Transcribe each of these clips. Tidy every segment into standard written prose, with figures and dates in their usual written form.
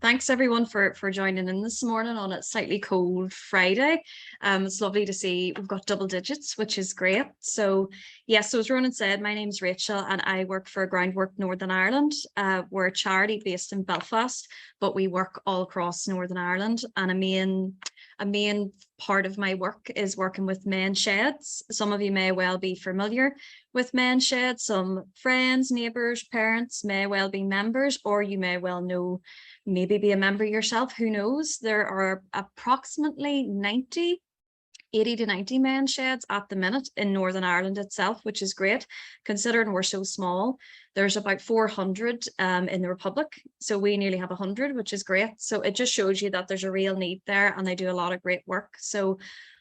Thanks everyone for joining in this morning on a slightly cold Friday. It's lovely to see we've got double digits, which is great. So yes, so as Ronan said, my name's Rachel and I work for Groundwork Northern Ireland. We're a charity based in Belfast, but we work all across Northern Ireland, and a main part of my work is working with men's sheds. Some of you may well be familiar with men's sheds. Some friends, neighbours, parents may well be members, or you may well know, maybe be a member yourself, who knows. There are approximately 80 to 90 men's sheds at the minute in Northern Ireland itself, which is great considering we're so small. There's about 400 in the Republic, so we nearly have 100, which is great. So it just shows you that there's a real need there, and they do a lot of great work. So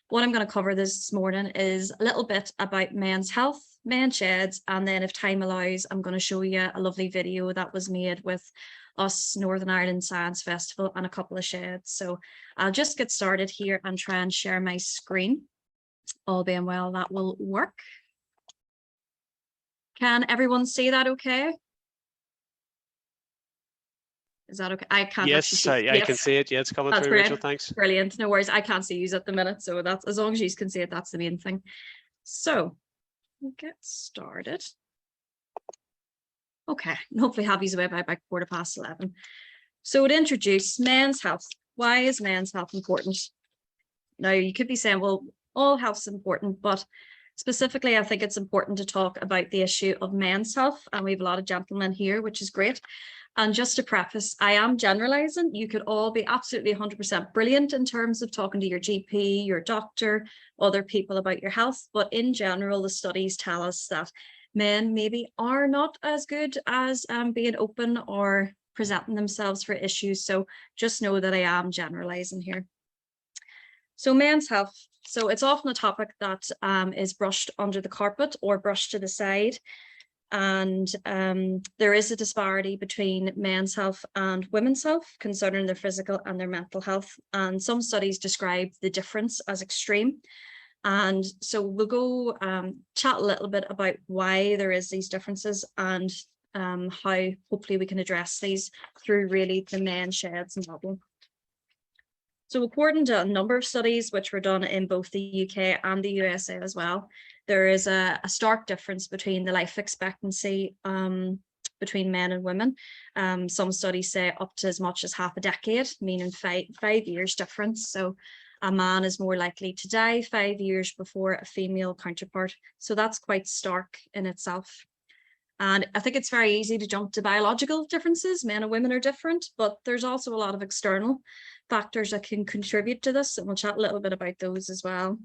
what I'm going to cover this morning is a little bit about men's health, men's sheds, and then if time allows, I'm going to show you a lovely video that was made with us, Northern Ireland Science Festival, and a couple of sheds. So I'll just get started here and try and share my screen. All being well, that will work. Can everyone see that okay? Is that okay? I can't yes, actually see. I can see it. Yeah, it's coming through, Rachel. Thanks. Brilliant. No worries. I can't see you at the minute, so that's, as long as you can see it, that's the main thing. So we'll get started. Okay, and hopefully have you away by about 11:15. So to introduce men's health. Why is men's health important? Now you could be saying, well, all health's important, but specifically, I think it's important to talk about the issue of men's health. And we have a lot of gentlemen here, which is great. And just to preface, I am generalizing. You could all be absolutely 100% brilliant in terms of talking to your GP, your doctor, other people about your health. But in general, the studies tell us that men maybe are not as good as being open or presenting themselves for issues. So just know that I am generalizing here. So men's health. So it's often a topic that is brushed under the carpet or brushed to the side. And there is a disparity between men's health and women's health concerning their physical and their mental health. And some studies describe the difference as extreme. And so we'll go chat a little bit about why there is these differences and how hopefully we can address these through really the men's sheds model. So according to a number of studies which were done in both the UK and the USA as well, there is a stark difference between the life expectancy between men and women. Some studies say up to as much as half a decade, meaning five years difference. So a man is more likely to die 5 years before a female counterpart. So that's quite stark in itself. And I think it's very easy to jump to biological differences. Men and women are different, but there's also a lot of external factors that can contribute to this. And we'll chat a little bit about those as well.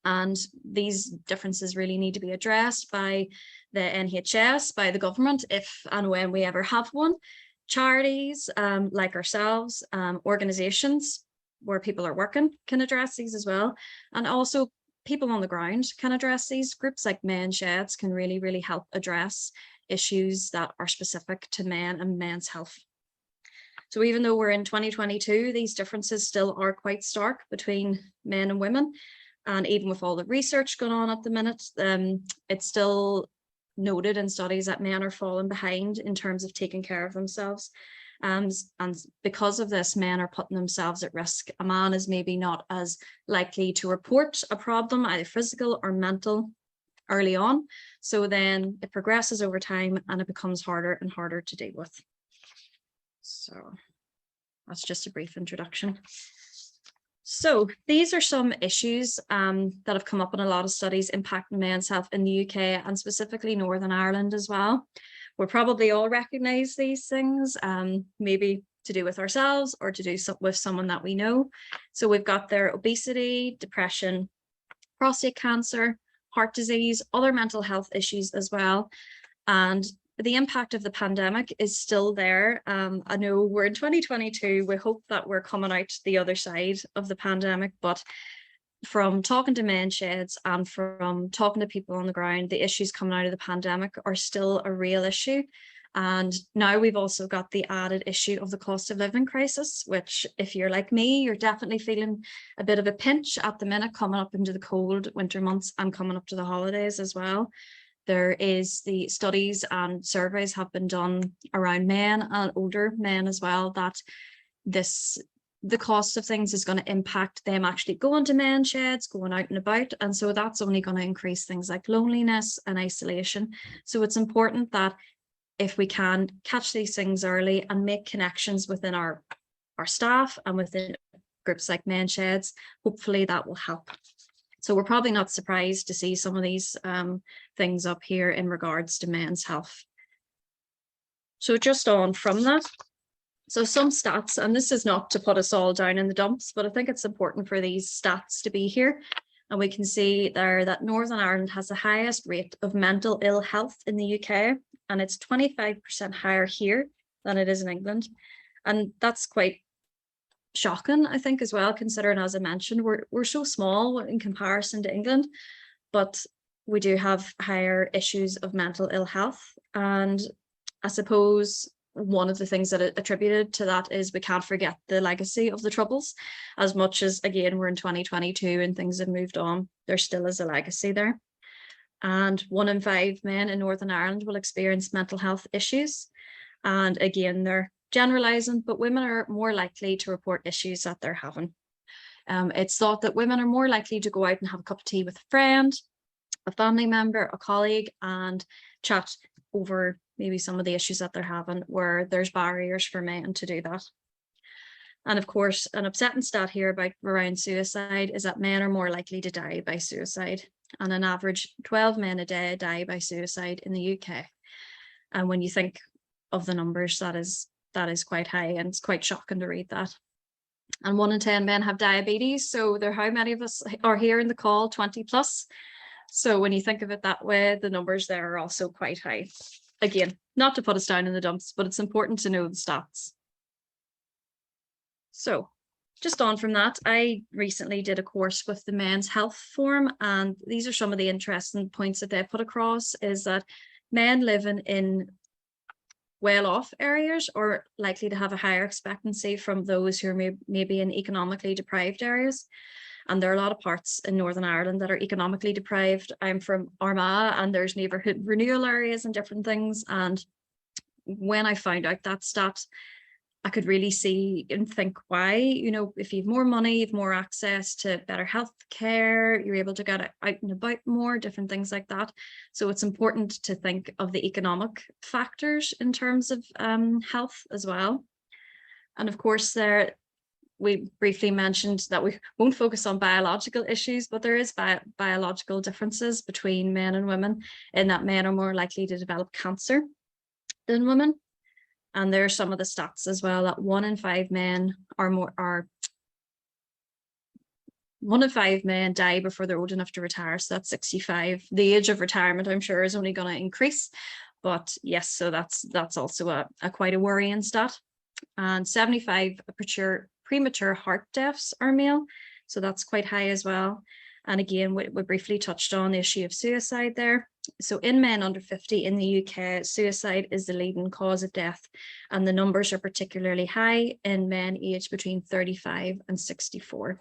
And these differences really need to be addressed by the NHS, by the government, if and when we ever have one. Charities like ourselves, organisations where people are working can address these as well. And also people on the ground can address these. Groups like men's sheds can really, really help address issues that are specific to men and men's health. So even though we're in 2022, these differences still are quite stark between men and women. And even with all the research going on at the minute, it's still noted in studies that men are falling behind in terms of taking care of themselves. And because of this, men are putting themselves at risk. A man is maybe not as likely to report a problem, either physical or mental, early on. So then it progresses over time and it becomes harder and harder to deal with. So that's just a brief introduction. So these are some issues that have come up in a lot of studies impacting men's health in the UK and specifically Northern Ireland as well. We'll probably all recognise these things, maybe to do with ourselves or to do with someone that we know. So we've got their obesity, depression, prostate cancer, heart disease, other mental health issues as well. And the impact of the pandemic is still there. I know we're in 2022. We hope that we're coming out the other side of the pandemic, but from talking to men's sheds and from talking to people on the ground, the issues coming out of the pandemic are still a real issue. And now we've also got the added issue of the cost of living crisis, which if you're like me, you're definitely feeling a bit of a pinch at the minute coming up into the cold winter months and coming up to the holidays as well. There is the studies and surveys have been done around men and older men as well, that the cost of things is going to impact them actually going to men's sheds, going out and about. And so that's only going to increase things like loneliness and isolation. So it's important that if we can catch these things early and make connections within our staff and within groups like men's sheds, hopefully that will help. So we're probably not surprised to see some of these things up here in regards to men's health. So just on from that, so some stats, and this is not to put us all down in the dumps, but I think it's important for these stats to be here. And we can see there that Northern Ireland has the highest rate of mental ill health in the UK, and it's 25% higher here than it is in England. And that's quite shocking, I think, as well, considering, as I mentioned, we're so small in comparison to England, but we do have higher issues of mental ill health. And I suppose one of the things that attributed to that is we can't forget the legacy of the Troubles. As much as, again, we're in 2022 and things have moved on, there still is a legacy there. And 1 in 5 men in Northern Ireland will experience mental health issues. And again, they're generalizing, but women are more likely to report issues that they're having. It's thought that women are more likely to go out and have a cup of tea with a friend, a family member, a colleague, and chat over maybe some of the issues that they're having, where there's barriers for men to do that. And of course, an upsetting stat here around suicide is that men are more likely to die by suicide. And an average 12 men a day die by suicide in the UK. And when you think of the numbers, that is quite high, and it's quite shocking to read that. And 1 in 10 men have diabetes. So how many of us are here in the call? 20 plus. So when you think of it that way, the numbers there are also quite high. Again, not to put us down in the dumps, but it's important to know the stats. So just on from that, I recently did a course with the Men's Health Forum, and these are some of the interesting points that they put across, is that men living in well-off areas are likely to have a higher expectancy from those who are maybe in economically deprived areas. And there are a lot of parts in Northern Ireland that are economically deprived. I'm from Armagh, and there's neighbourhood renewal areas and different things. And when I found out that stat, I could really see and think why. If you have more money, you have more access to better health care, you're able to get out and about more, different things like that. So it's important to think of the economic factors in terms of health as well. And of course, we briefly mentioned that we won't focus on biological issues, but there is biological differences between men and women, in that men are more likely to develop cancer than women. And there are some of the stats as well, that 1 in 5 men 1 in 5 men die before they're old enough to retire. So that's 65. The age of retirement, I'm sure, is only going to increase. But yes, so that's also a quite a worrying stat. And 75 premature heart deaths are male. So that's quite high as well. And again, we briefly touched on the issue of suicide there. So in men under 50 in the UK, suicide is the leading cause of death. And the numbers are particularly high in men aged between 35 and 64.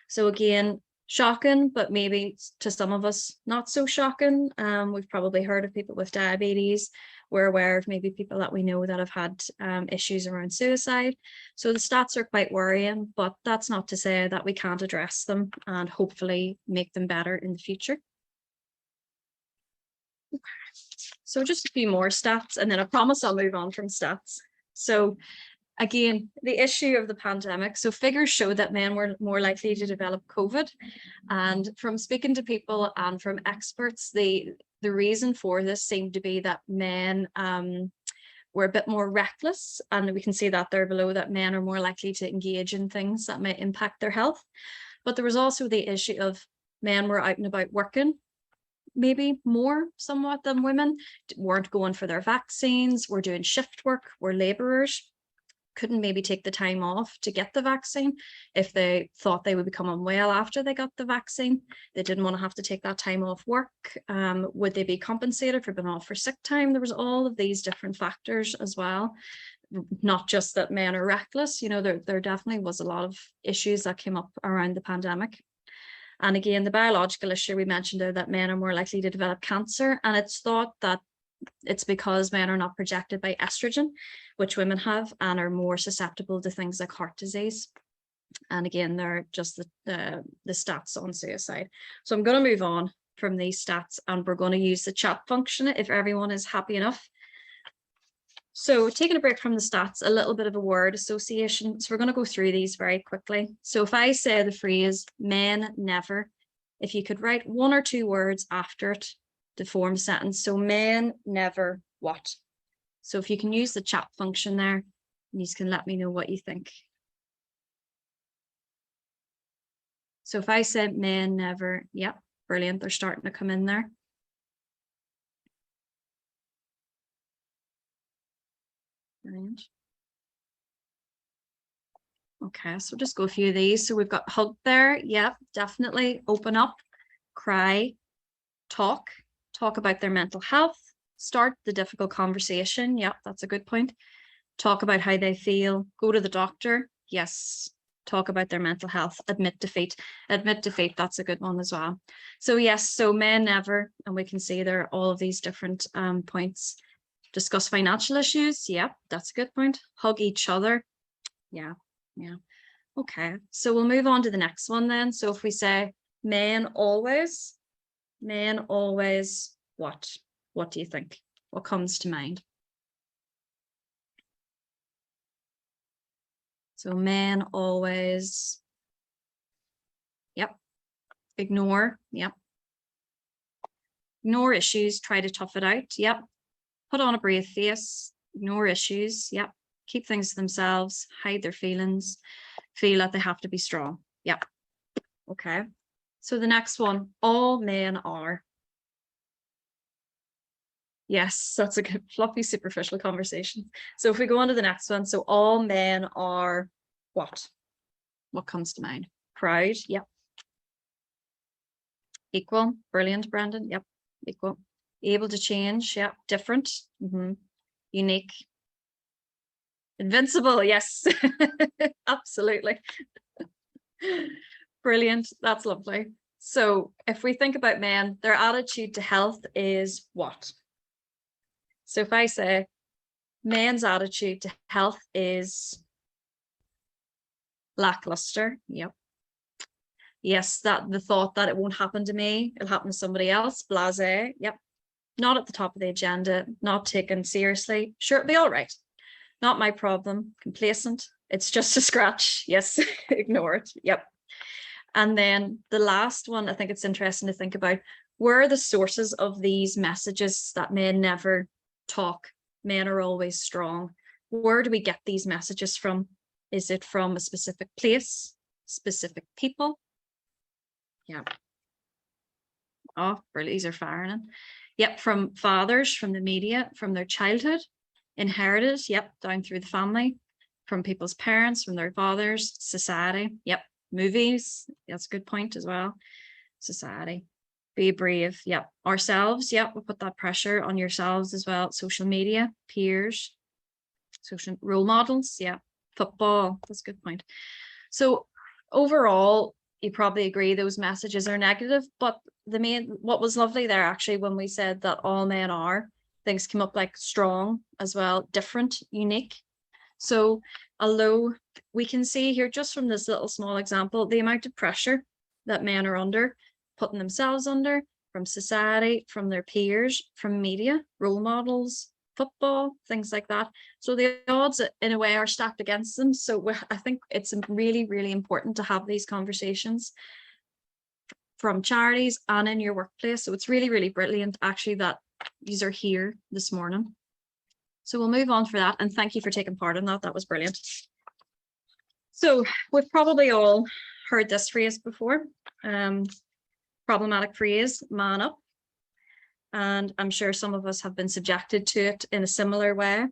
So again, shocking, but maybe to some of us, not so shocking. We've probably heard of people with diabetes. We're aware of maybe people that we know that have had issues around suicide. So the stats are quite worrying, but that's not to say that we can't address them and hopefully make them better in the future. So just a few more stats, and then I promise I'll move on from stats. So again, the issue of the pandemic. So figures show that men were more likely to develop COVID. And from speaking to people and from experts, the reason for this seemed to be that men were a bit more reckless. And we can see that there below, that men are more likely to engage in things that may impact their health. But there was also the issue of men were out and about working, maybe more somewhat than women, weren't going for their vaccines, were doing shift work, were labourers, couldn't maybe take the time off to get the vaccine if they thought they would become unwell after they got the vaccine. They didn't want to have to take that time off work. Would they be compensated for being off for sick time? There was all of these different factors as well. Not just that men are reckless, there definitely was a lot of issues that came up around the pandemic. And again, the biological issue we mentioned there, that men are more likely to develop cancer. And it's thought that it's because men are not projected by estrogen, which women have, and are more susceptible to things like heart disease. And again, they're just the stats on suicide. So I'm going to move on from these stats, and we're going to use the chat function if everyone is happy enough. So taking a break from the stats, a little bit of a word association. So we're going to go through these very quickly. So if I say the phrase men never, if you could write 1 or 2 words after it to form a sentence. So men never what? So if you can use the chat function there, you can let me know what you think. So if I said men never, yep, brilliant. They're starting to come in there. Brilliant. Okay, so just go a few of these. So we've got hug there. Yep, definitely. Open up, cry, talk about their mental health, start the difficult conversation. Yep, that's a good point. Talk about how they feel, go to the doctor. Yes, talk about their mental health, admit defeat. Admit defeat, that's a good one as well. So yes, so men never, and we can see there are all of these different points. Discuss financial issues. Yep, that's a good point. Hug each other. Yeah. Okay, so we'll move on to the next one then. So if we say men always what? What do you think? What comes to mind? So men always, yep. Ignore, yep. Ignore issues, try to tough it out, yep. Put on a brave face, ignore issues, yep. Keep things to themselves, hide their feelings, feel that they have to be strong, yep. Okay, so the next one, all men are. Yes, that's a good fluffy, superficial conversation. So if we go on to the next one, so all men are what? What comes to mind? Proud, yep. Equal, brilliant, Brandon, yep. Equal. Able to change, yep. Different, unique. Invincible, yes. Absolutely. Brilliant, that's lovely. So if we think about men, their attitude to health is what? So if I say men's attitude to health is lackluster, yep. Yes, that the thought that it won't happen to me, it'll happen to somebody else, blasé, yep. Not at the top of the agenda, not taken seriously. Sure, it'll be all right. Not my problem, complacent. It's just a scratch. Yes, ignore it. Yep. And then the last one, I think it's interesting to think about, where are the sources of these messages that men never talk? Men are always strong. Where do we get these messages from? Is it from a specific place, specific people? Yeah. Oh, brilliant. These are firing. Yep, from fathers, from the media, from their childhood, inherited, yep, down through the family, from people's parents, from their fathers, society, yep, movies, that's a good point as well. Society, be brave, yep, ourselves, yep, we'll put that pressure on yourselves as well. Social media, peers, social role models, yeah, football, that's a good point. So overall, you probably agree those messages are negative, but what was lovely there actually when we said that all men are, things came up like strong as well, different, unique. So although we can see here just from this little small example, the amount of pressure that men are under, putting themselves under, from society, from their peers, from media, role models, football, things like that. So the odds in a way are stacked against them. So I think it's really, really important to have these conversations from charities and in your workplace. So it's really, really brilliant actually that these are here this morning. So we'll move on for that. And thank you for taking part in that. That was brilliant. So we've probably all heard this phrase before. Problematic phrase, man up. And I'm sure some of us have been subjected to it in a similar way.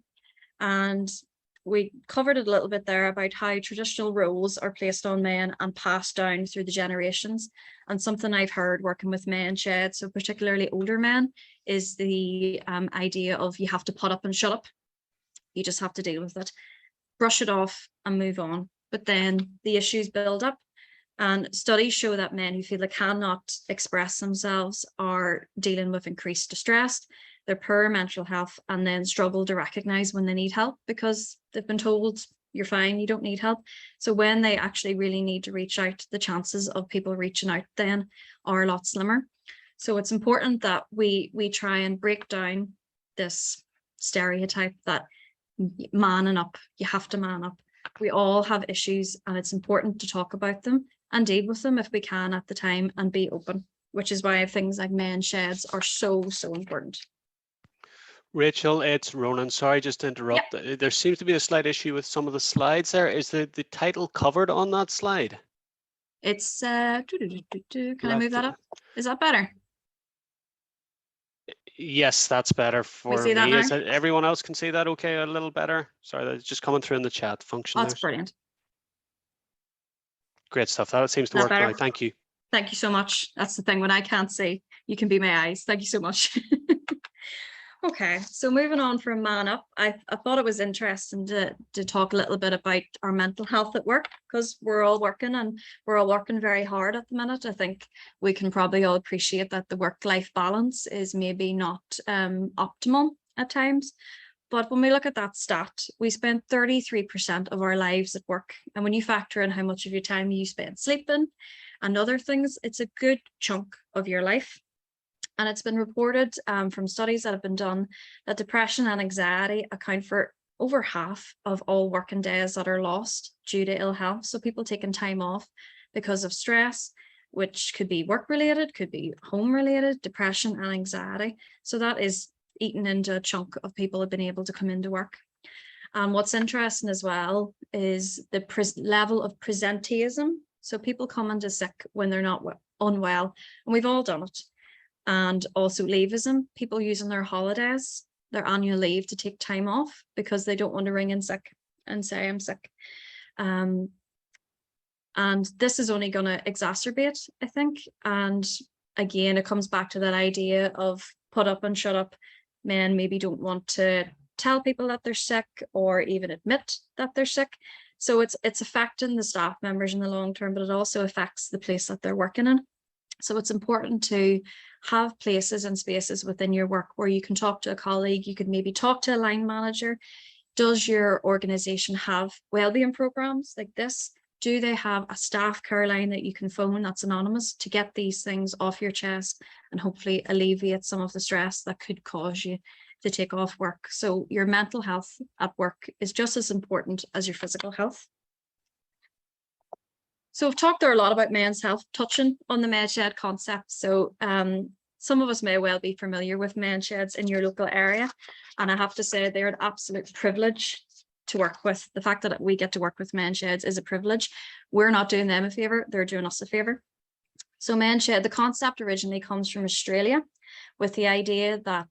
And we covered it a little bit there about how traditional roles are placed on men and passed down through the generations. And something I've heard working with men shed, so particularly older men, is the idea of you have to put up and shut up. You just have to deal with it, brush it off and move on. But then the issues build up. And studies show that men who feel they cannot express themselves are dealing with increased distress, their poor mental health, and then struggle to recognize when they need help because they've been told you're fine, you don't need help. So when they actually really need to reach out, the chances of people reaching out then are a lot slimmer. So it's important that we try and break down this stereotype that manning up, you have to man up. We all have issues, and it's important to talk about them and deal with them if we can at the time, and be open, which is why things like men's sheds are so important. Rachel, it's Ronan. Sorry, just to interrupt. There seems to be a slight issue with some of the slides there. Is the title covered on that slide? It's can I move that up? Is that better? Yes, that's better for see that me. now? Is that everyone else can see that okay a little better? Sorry, that's just coming through in the chat function. Oh, that's brilliant. Great stuff. That seems to work now. Thank you. Thank you so much. That's the thing, when I can't see, you can be my eyes. Thank you so much. Okay, so moving on from Man Up, I thought it was interesting to talk a little bit about our mental health at work, because we're all working, and we're all working very hard at the minute. I think we can probably all appreciate that the work-life balance is maybe not optimal at times. But when we look at that stat, we spend 33% of our lives at work. And when you factor in how much of your time you spend sleeping and other things, it's a good chunk of your life. And it's been reported from studies that have been done that depression and anxiety account for over half of all working days that are lost due to ill health. So people taking time off because of stress, which could be work related, could be home related, depression and anxiety. So that is eaten into a chunk of people have been able to come into work. And what's interesting as well is the level of presenteeism. So people come into sick when they're not unwell, and we've all done it. And also leaveism, people using their holidays, their annual leave, to take time off because they don't want to ring in sick and say I'm sick. And this is only going to exacerbate, I think. And again, it comes back to that idea of put up and shut up. Men maybe don't want to tell people that they're sick or even admit that they're sick. So it's affecting the staff members in the long term, but it also affects the place that they're working in. So it's important to have places and spaces within your work where you can talk to a colleague, you could maybe talk to a line manager. Does your organization have wellbeing programs like this? Do they have a staff care line that you can phone that's anonymous to get these things off your chest and hopefully alleviate some of the stress that could cause you to take off work? So your mental health at work is just as important as your physical health. So we've talked there a lot about men's health, touching on the men's shed concept. So some of us may well be familiar with men's sheds in your local area. And I have to say they're an absolute privilege to work with. The fact that we get to work with men's sheds is a privilege. We're not doing them a favor, they're doing us a favor. So men's shed, the concept originally comes from Australia, with the idea that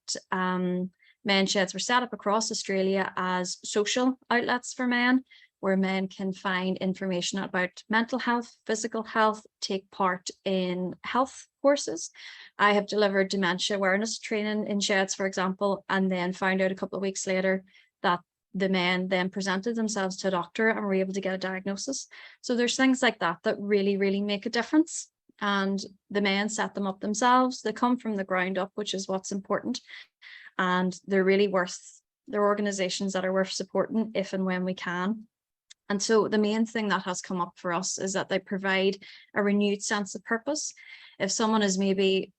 men's sheds were set up across Australia as social outlets for men, where men can find information about mental health, physical health, take part in health courses. I have delivered dementia awareness training in sheds, for example, and then found out a couple of weeks later that the men then presented themselves to a doctor and were able to get a diagnosis. So there's things like that that really, really make a difference. And the men set them up themselves. They come from the ground up, which is what's important. And they're really they're organizations that are worth supporting if and when we can. And so the main thing that has come up for us is that they provide a renewed sense of purpose. If someone is maybe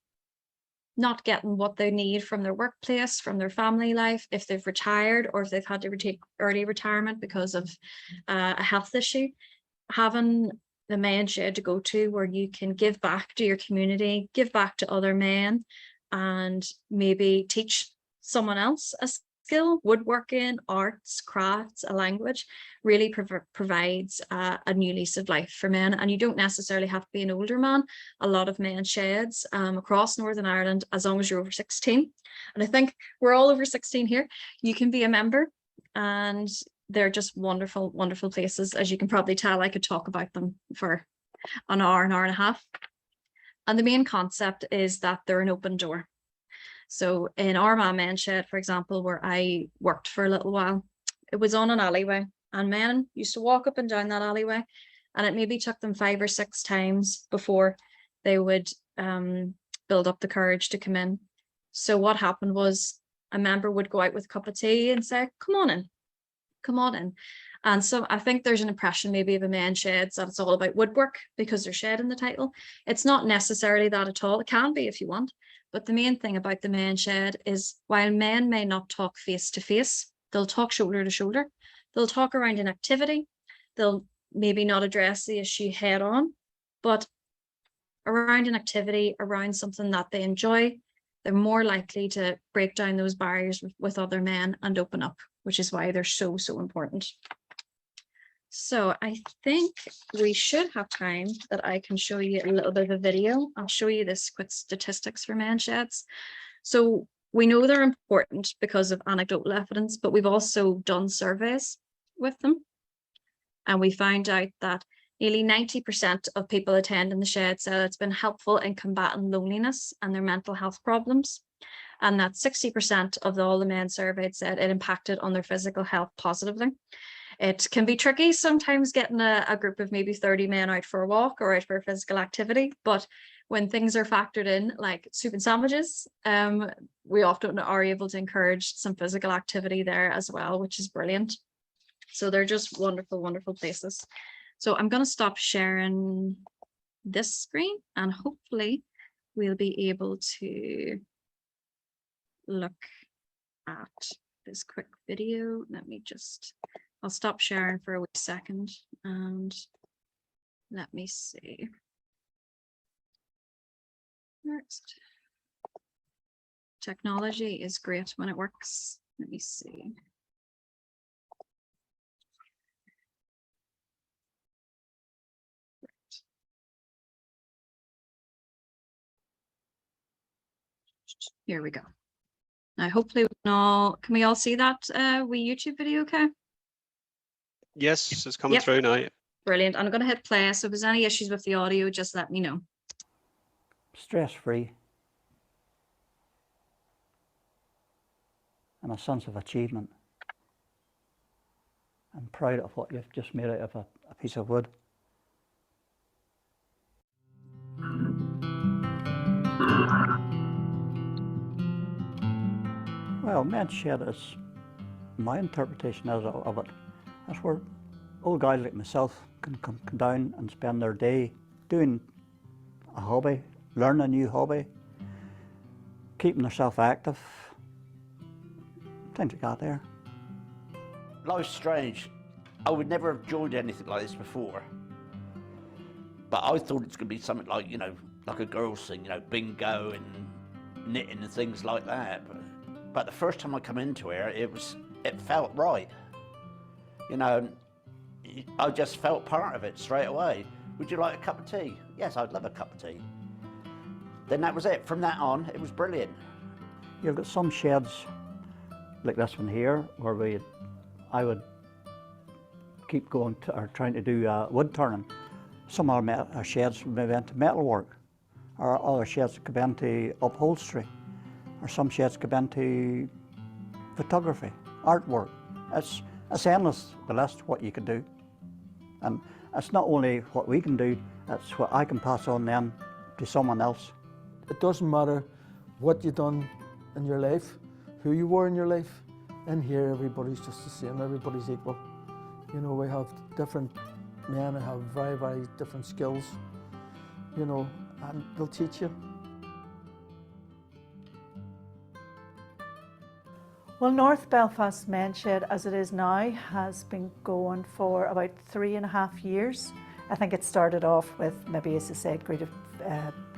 not getting what they need from their workplace, from their family life, if they've retired or if they've had to take early retirement because of a health issue, having the men's shed to go to where you can give back to your community, give back to other men, and maybe teach someone else a skill, woodworking, arts, crafts, a language, really provides a new lease of life for men. And you don't necessarily have to be an older man. A lot of men's sheds across Northern Ireland, as long as you're over 16. And I think we're all over 16 here. You can be a member, and they're just wonderful, wonderful places. As you can probably tell, I could talk about them for an hour and a half. And the main concept is that they're an open door. So in Armagh men's shed, for example, where I worked for a little while, it was on an alleyway, and men used to walk up and down that alleyway, and it maybe took them 5 or 6 times before they would build up the courage to come in. So what happened was a member would go out with a cup of tea and say, come on in, come on in. And so I think there's an impression maybe of a men's sheds that it's all about woodwork because there's shed in the title. It's not necessarily that at all. It can be if you want. But the main thing about the men's shed is while men may not talk face to face, they'll talk shoulder to shoulder. They'll talk around an activity. They'll maybe not address the issue head on, but around an activity, around something that they enjoy, they're more likely to break down those barriers with other men and open up, which is why they're so, so important. So I think we should have time that I can show you a little bit of a video. I'll show you this quick statistics for men's sheds. So we know they're important because of anecdotal evidence, but we've also done surveys with them. And we found out that nearly 90% of people attending the shed said it's been helpful in combating loneliness and their mental health problems. And that 60% of all the men surveyed said it impacted on their physical health positively. It can be tricky sometimes getting a group of maybe 30 men out for a walk or out for a physical activity, but when things are factored in, like soup and sandwiches, we often are able to encourage some physical activity there as well, which is brilliant. So they're just wonderful, wonderful places. So I'm going to stop sharing this screen and hopefully we'll be able to look at this quick video. I'll stop sharing for a wee second and let me see. Next. Technology is great when it works. Let me see. Here we go. Now, hopefully, can we all see that YouTube video okay? Yes, it's coming through now. Brilliant. I'm going to hit play. So if there's any issues with the audio, just let me know. Stress-free and a sense of achievement. I'm proud of what you've just made out of a piece of wood. Well, men's shed is, my interpretation of it, that's where old guys like myself can come down and spend their day doing a hobby, learning a new hobby, keeping themselves active, things like that there. Life's strange. I would never have joined anything like this before. But I thought it's going to be something like, you know, like a girls thing, you know, bingo and knitting and things like that. But the first time I come into here, it felt right. You know, I just felt part of it straight away. Would you like a cup of tea? Yes, I'd love a cup of tea. Then that was it. From that on, it was brilliant. You've got some sheds like this one here, where I would keep going to, or trying to do wood turning. Some of our sheds would be into metalwork, or other sheds could be into upholstery, or some sheds could be into photography, artwork. It's endless, the list, what you can do. And it's not only what we can do, it's what I can pass on then to someone else. It doesn't matter what you've done in your life, who you were in your life. In here, everybody's just the same, everybody's equal. You know, we have different men who have very, very different skills, you know, and they'll teach you. Well, North Belfast Men's Shed, as it is now, has been going for about 3.5 years. I think it started off with maybe, as I said, great of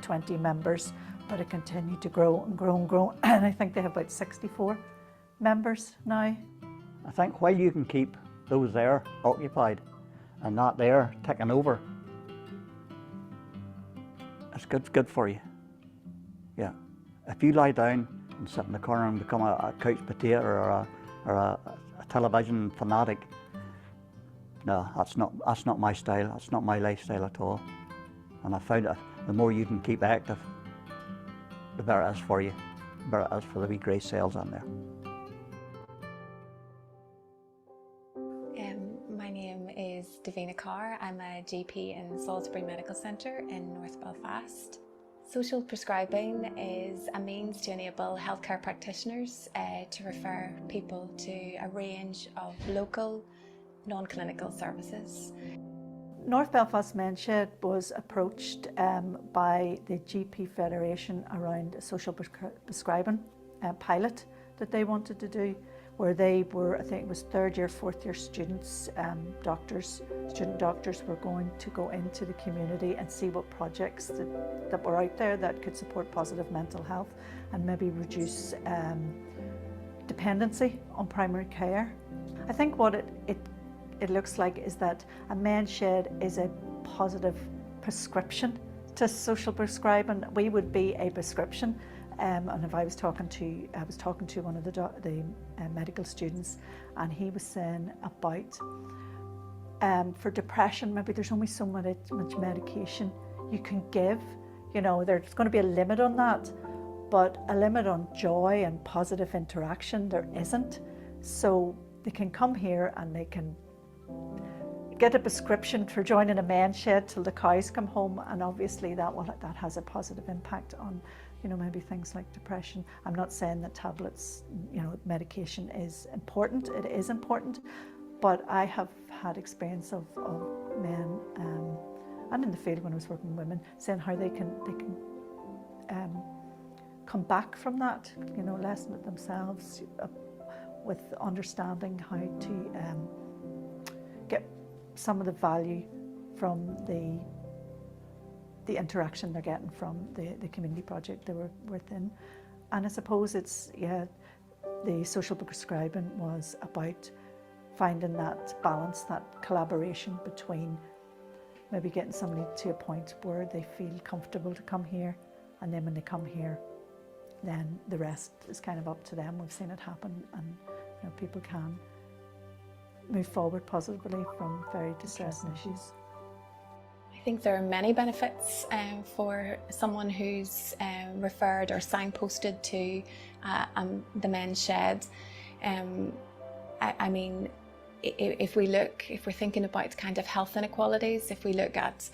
20 members, but it continued to grow and grow and grow. And I think they have about 64 members now. I think while you can keep those there occupied and not there taking over, it's good for you. Yeah. If you lie down and sit in the corner and become a couch potato or a television fanatic, no, that's not my style. That's not my lifestyle at all. And I found that the more you can keep active, the better it is for you, the better it is for the wee grey cells in there. My name is Davina Carr. I'm a GP in Salisbury Medical Centre in North Belfast. Social prescribing is a means to enable healthcare practitioners to refer people to a range of local, non-clinical services. North Belfast Men's Shed was approached by the GP Federation around a social prescribing pilot that they wanted to do, where they were, I think it was third year, fourth year students, student doctors were going to go into the community and see what projects that were out there that could support positive mental health and maybe reduce dependency on primary care. I think what it looks like is that a men's shed is a positive prescription to social prescribing. We would be a prescription. And if I was talking to one of the medical students, and he was saying about for depression, maybe there's only so much medication you can give. You know, there's going to be a limit on that, but a limit on joy and positive interaction there isn't. So they can come here and they can get a prescription for joining a men's shed till the cows come home, and obviously that has a positive impact on, you know, maybe things like depression. I'm not saying that tablets, you know, medication is important. It is important, but I have had experience of men and in the field when I was working with women saying how they can come back from that, you know, lessen it themselves with understanding how to get some of the value from the interaction they're getting from the community project they were within. And I suppose it's, yeah, the social prescribing was about finding that balance, that collaboration between maybe getting somebody to a point where they feel comfortable to come here, and then when they come here, then the rest is kind of up to them. We've seen it happen, and you know, people can move forward positively from very distressing issues. I think there are many benefits for someone who's referred or signposted to the men's shed. I mean, if we're thinking about kind of health inequalities, if we look at,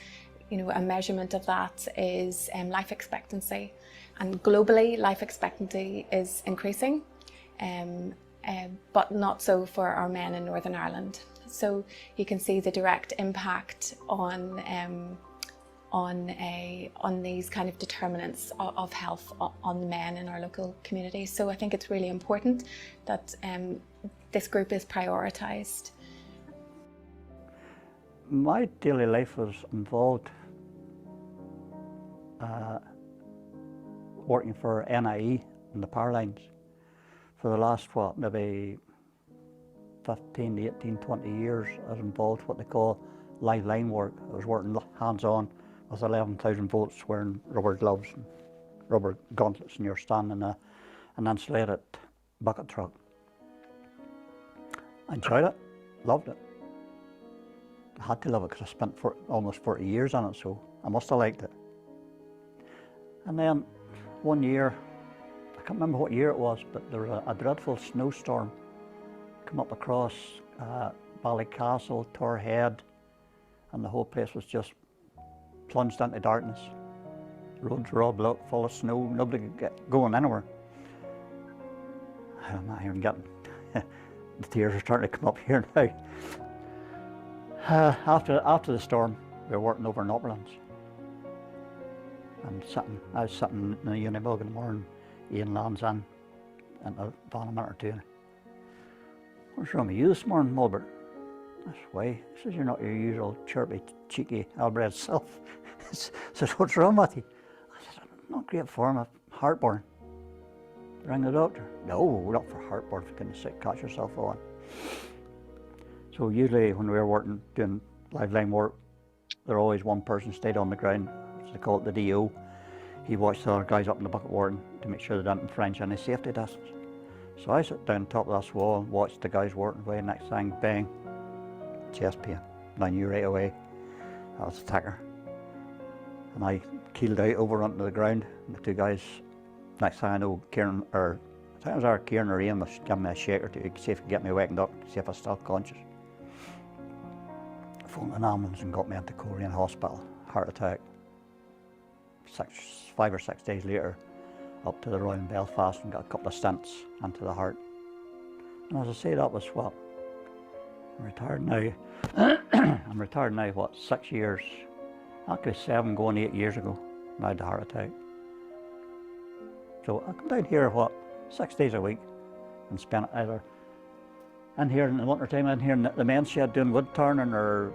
you know, a measurement of that is life expectancy, and globally life expectancy is increasing, but not so for our men in Northern Ireland. So you can see the direct impact on these kind of determinants of health on the men in our local community. So I think it's really important that this group is prioritised. My daily life was involved working for NIE in the power lines for the last, what, maybe 15, 18, 20 years. I was involved what they call live line work. I was working hands-on with 11,000 volts, wearing rubber gloves and rubber gauntlets, and you're standing in an insulated bucket truck. I enjoyed it, loved it. I had to love it because I spent almost 40 years on it, so I must have liked it. And then one year, I can't remember what year it was, but there was a dreadful snowstorm come up across Ballycastle, Torhead, and the whole place was just plunged into darkness. Roads were all blocked, full of snow, nobody could get going anywhere. I'm not even getting, the tears are starting to come up here now. After the storm, we were working over in Uplands. And I was sitting in the Unibug in the morning, Ian lands in a van a minute or two. What's wrong with you this morning, Mulbert? That's why. He says, you're not your usual chirpy, cheeky, Albred self. I said, what's wrong with you? I said, I'm not great form, I've heartburn. Ring the doctor. No, not for heartburn, for goodness sake, catch yourself on. So usually when we were working, doing live line work, there always one person stayed on the ground, which they call it the DO. He watched the other guys up in the bucket warden to make sure they didn't infringe any safety distance. So I sat down top of this wall and watched the guys working away. Next thing, bang, chest pain. And I knew right away that was a ticker. And I keeled out over onto the ground, and the two guys, next thing I know, Kieran, or I think it was our Kieran or Ian, was giving me a shake or two to see if he could get me wakened up, see if I was still conscious. I phoned an ambulance and got me into Coleraine Hospital, heart attack. 5 or 6 days later up to the Royal in Belfast and got a couple of stents into the heart. And as I say, that was what, I'm retired now. I'm retired now, what, 6 years, actually 7 going 8 years ago, I had a heart attack. So I come down here, what, 6 days a week and spend it either in here in the winter time, in here in the men's shed doing wood turning or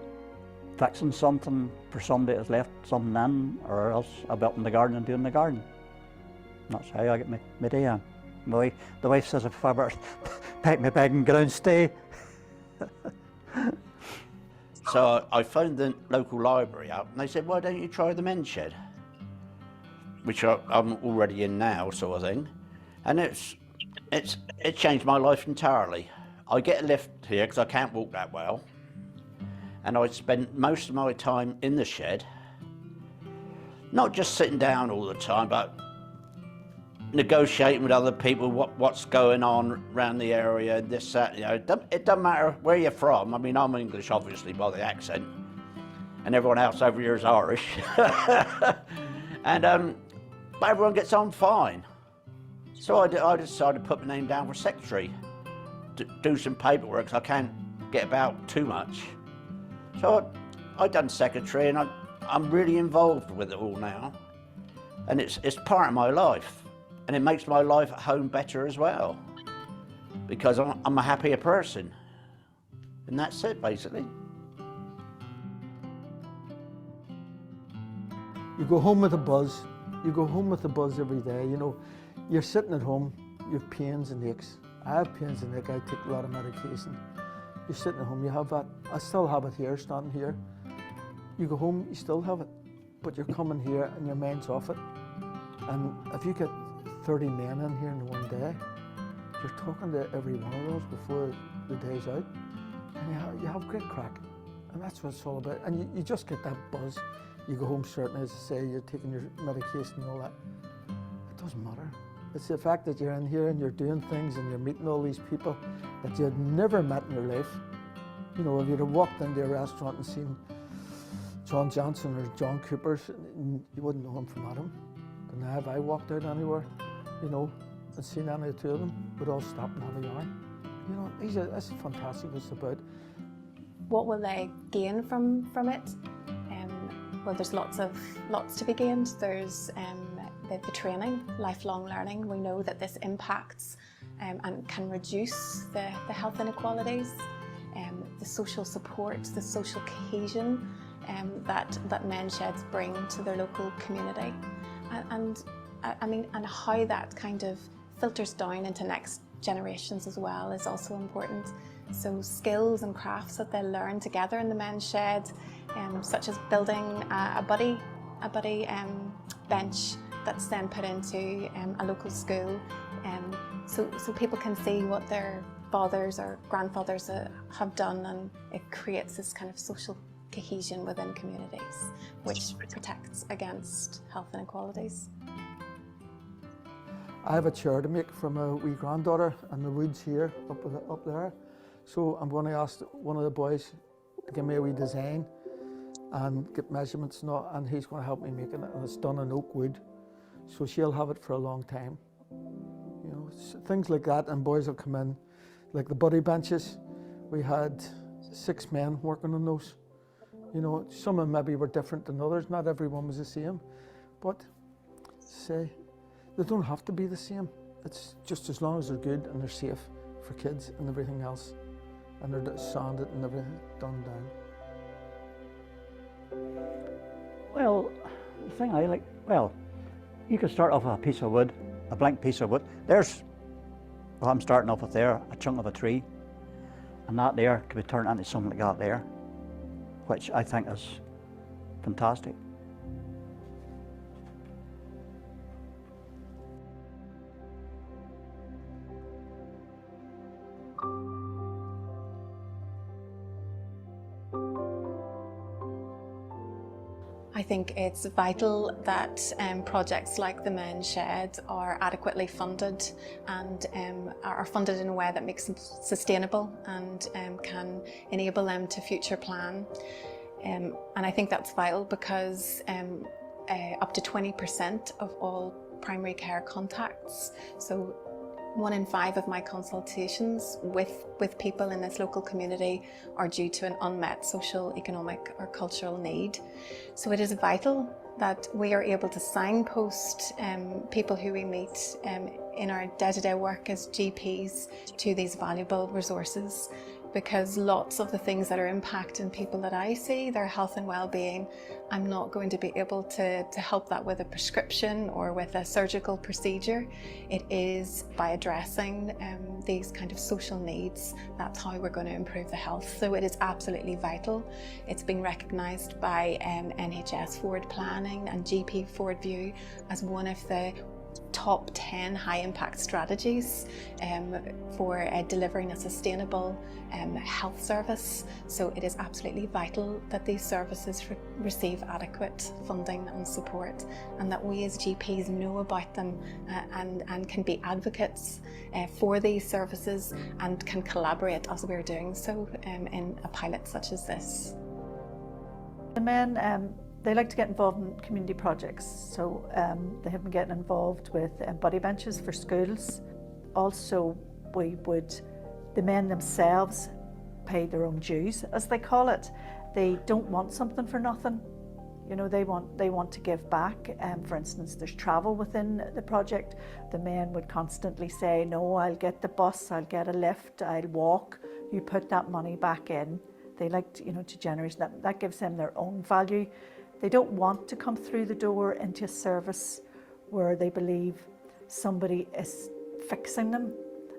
fixing something for somebody that's left something in, or else I'll be up in the garden and doing the garden. And that's how I get my day on. The wife says if I ever pack my bag and go down and stay. So I phoned the local library up and they said, why don't you try the men's shed? Which I'm already in now, sort of thing. And it changed my life entirely. I get a lift here because I can't walk that well. And I spend most of my time in the shed, not just sitting down all the time, but negotiating with other people what's going on around the area, this, that, you know. It doesn't matter where you're from. I mean, I'm English, obviously, by the accent, and everyone else over here is Irish. And but everyone gets on fine. So I decided to put my name down for secretary, to do some paperwork, so I can't get about too much. So I done secretary, and I'm really involved with it all now. And it's part of my life. And it makes my life at home better as well, because I'm a happier person. And that's it, basically. You go home with a buzz. You go home with a buzz every day. You know, you're sitting at home, you have pains and aches. I have pains and aches, I take a lot of medication. You're sitting at home, you have that. I still have it here, standing here. You go home, you still have it, but you're coming here and your mind's off it. And if you get 30 men in here in one day, you're talking to every one of those before the day's out, and you have great crack. And that's what it's all about. And you just get that buzz. You go home certain, as I say, you're taking your medication and all that. It doesn't matter. It's the fact that you're in here and you're doing things and you're meeting all these people that you'd never met in your life. You know, if you'd have walked into a restaurant and seen John Johnson or John Cooper, you wouldn't know him from Adam. But now if I walked out anywhere, you know, and seen any of the two of them, we'd all stop and have a yarn. You know, that's fantastic what it's about. What will they gain from it? Well, there's lots to be gained. There's the training, lifelong learning. We know that this impacts and can reduce the health inequalities, the social support, the social cohesion that men's sheds bring to their local community, and how that kind of filters down into next generations as well is also important. So skills and crafts that they learn together in the men's shed, such as building a buddy bench that's then put into a local school, so people can see what their fathers or grandfathers have done, and it creates this kind of social cohesion within communities, which protects against health inequalities. I have a chair to make from a wee granddaughter in the woods here, up there. So I'm going to ask one of the boys to give me a wee design and get measurements and all, and he's going to help me make it, and it's done in oak wood. So she'll have it for a long time. You know, things like that, and boys will come in, like the buddy benches. We had 6 men working on those. You know, some of them maybe were different than others, not everyone was the same, but say, they don't have to be the same. It's just as long as they're good and they're safe for kids and everything else, and they're sanded and everything done down. Well, the thing I like, well, you could start off with a piece of wood, a blank piece of wood. There's, well, I'm starting off with there, a chunk of a tree, and that there could be turned into something like that there, which I think is fantastic. I think it's vital that projects like the Men's Shed are adequately funded and are funded in a way that makes them sustainable and can enable them to future plan. And I think that's vital because up to 20% of all primary care contacts. So 1 in 5 of my consultations with people in this local community are due to an unmet social, economic or cultural need. So it is vital that we are able to signpost people who we meet in our day-to-day work as GPs to these valuable resources, because lots of the things that are impacting people that I see, their health and well-being, I'm not going to be able to help that with a prescription or with a surgical procedure. It is by addressing these kind of social needs, that's how we're going to improve the health. So it is absolutely vital. It's been recognised by NHS Forward Planning and GP Forward View as one of the top 10 high impact strategies for delivering a sustainable health service. So it is absolutely vital that these services receive adequate funding and support, and that we as GPs know about them and can be advocates for these services and can collaborate as we're doing so in a pilot such as this. The men, they like to get involved in community projects, so they have been getting involved with buddy benches for schools. Also, the men themselves pay their own dues, as they call it. They don't want something for nothing. You know, they want to give back. For instance, there's travel within the project. The men would constantly say, no, I'll get the bus, I'll get a lift, I'll walk. You put that money back in. They like to, to generate that. That gives them their own value. They don't want to come through the door into a service where they believe somebody is fixing them.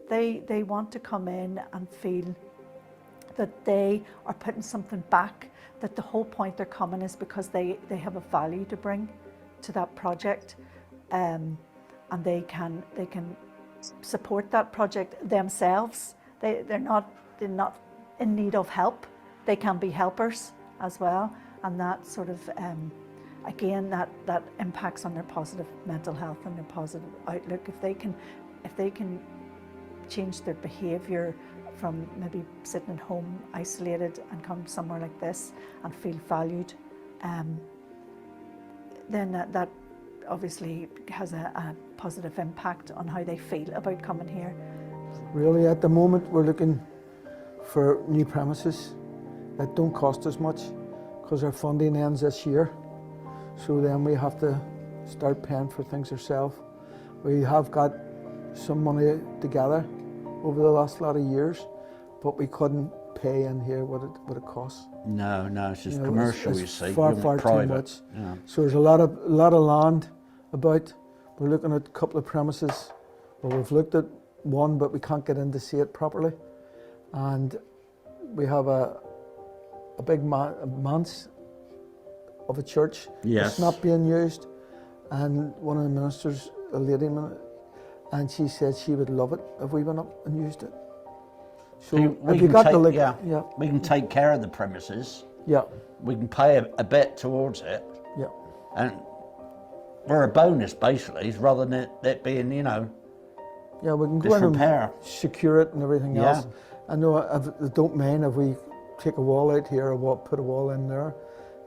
They want to come in and feel that they are putting something back, that the whole point they're coming is because they have a value to bring to that project, and they can support that project themselves. They're not in need of help. They can be helpers as well. And that sort of, again, that impacts on their positive mental health and their positive outlook. If they can change their behaviour from maybe sitting at home isolated and come somewhere like this and feel valued, then that obviously has a positive impact on how they feel about coming here. Really, at the moment, we're looking for new premises that don't cost as much, because our funding ends this year. So then we have to start paying for things ourselves. We have got some money together over the last lot of years, but we couldn't pay in here what it costs. No, it's just commercial, it's you see. Far private. too much. Yeah. So there's a lot of land about. We're looking at a couple of premises. Well, we've looked at one, but we can't get in to see it properly. And we have a big manse of a church. Yes. It's not being used. And one of the ministers, a lady, and she said she would love it if we went up and used it. So we can take care of the premises. Yeah. We can pay a bit towards it. Yeah. And we're a bonus, basically, rather than it being, Yeah, we can go in and secure it and everything else. I know I don't mind if we take a wall out here or put a wall in there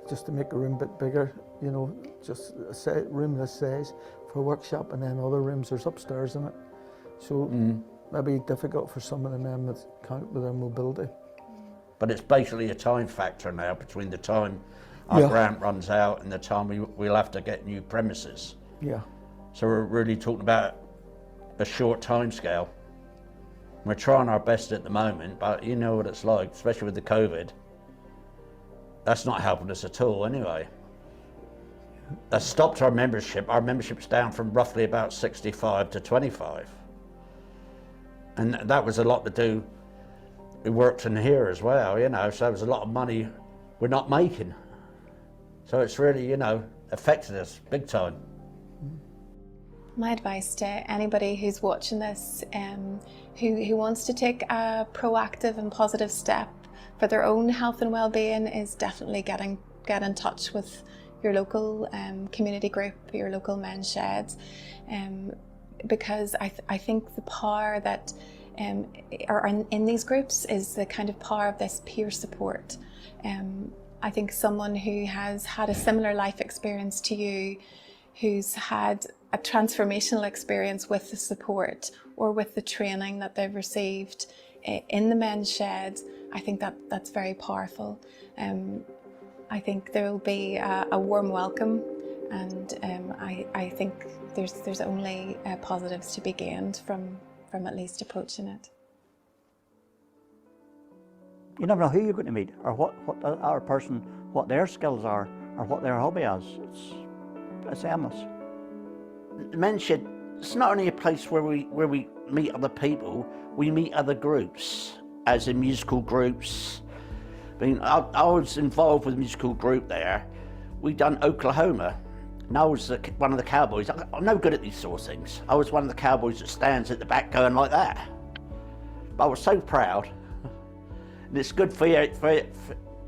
just to make a room a bit bigger, just a room this size for a workshop, and then other rooms there's upstairs in it. So maybe difficult for some of the men that can't with their mobility. But it's basically a time factor now between the time our grant runs out and the time we'll have to get new premises. Yeah. So we're really talking about a short time scale. We're trying our best at the moment, but you know what it's like, especially with the COVID. That's not helping us at all anyway. That stopped our membership. Our membership's down from roughly about 65 to 25. And that was a lot to do. We worked in here as well, so there was a lot of money we're not making. So it's really, affected us big time. My advice to anybody who's watching this, who wants to take a proactive and positive step for their own health and well-being, is definitely get in touch with your local community group, your local men's sheds, because I think the power that are in these groups is the kind of power of this peer support. I think someone who has had a similar life experience to you, who's had a transformational experience with the support or with the training that they've received in the men's shed, I think that's very powerful. I think there will be a warm welcome, and I think there's only positives to be gained from at least approaching it. You never know who you're going to meet, or what our person, what their skills are, or what their hobby is. It's endless. The men's shed, it's not only a place where we meet other people, we meet other groups, as in musical groups. I mean, I was involved with a musical group there. We done Oklahoma, and I was one of the cowboys. I'm no good at these sort of things. I was one of the cowboys that stands at the back going like that. But I was so proud. And it's good for you,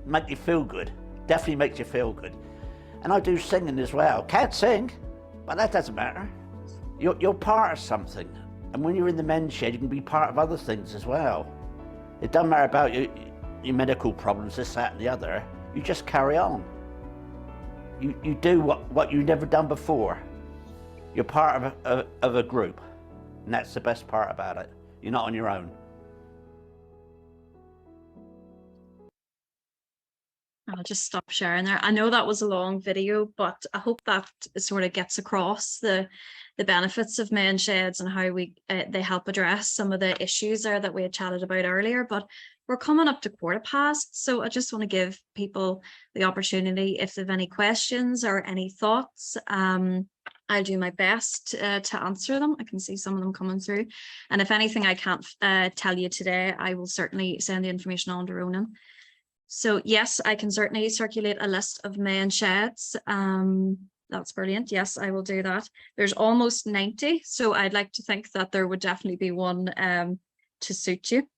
make you feel good. Definitely makes you feel good. And I do singing as well. Can't sing, but that doesn't matter. You're part of something. And when you're in the men's shed, you can be part of other things as well. It doesn't matter about your medical problems, this, that, and the other. You just carry on. You do what you've never done before. You're part of a group. And that's the best part about it. You're not on your own. I'll just stop sharing there. I know that was a long video, but I hope that sort of gets across the benefits of men's sheds and how they help address some of the issues there that we had chatted about earlier. But we're coming up to 15:15, so I just want to give people the opportunity, if they have any questions or any thoughts, I'll do my best to answer them. I can see some of them coming through. And if anything I can't tell you today, I will certainly send the information on to Ronan. So yes, I can certainly circulate a list of men's sheds. That's brilliant. Yes, I will do that. There's almost 90, so I'd like to think that there would definitely be one to suit you.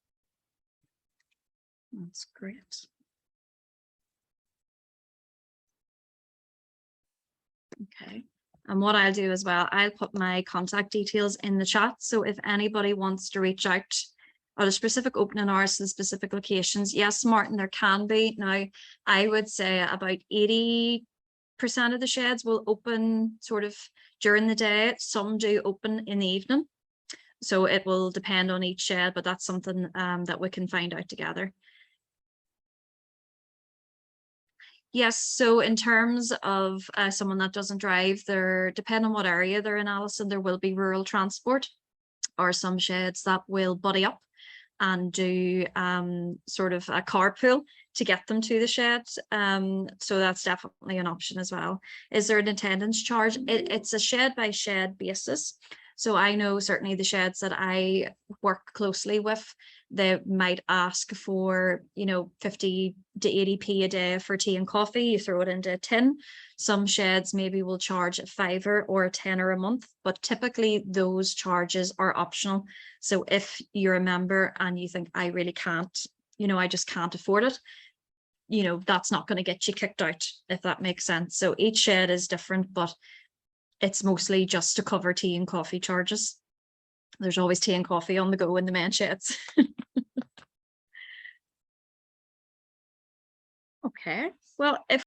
That's great. Okay. And what I'll do as well, I'll put my contact details in the chat. So if anybody wants to reach out or the specific opening hours to specific locations, yes, Martin, there can be. Now, I would say about 80% of the sheds will open sort of during the day. Some do open in the evening. So it will depend on each shed, but that's something that we can find out together. Yes, so in terms of someone that doesn't drive, depending on what area they're in, Alison, there will be rural transport or some sheds that will buddy up and do sort of a carpool to get them to the sheds. So that's definitely an option as well. Is there an attendance charge? It's a shed by shed basis. So I know certainly the sheds that I work closely with, they might ask for, 50 to 80p a day for tea and coffee. You throw it into a tin. Some sheds maybe will charge a £5 or a £10 a month, but typically those charges are optional. So if you're a member and you think I really can't, I just can't afford it, that's not going to get you kicked out, if that makes sense. So each shed is different, but it's mostly just to cover tea and coffee charges. There's always tea and coffee on the go in the men's sheds. Okay, well, if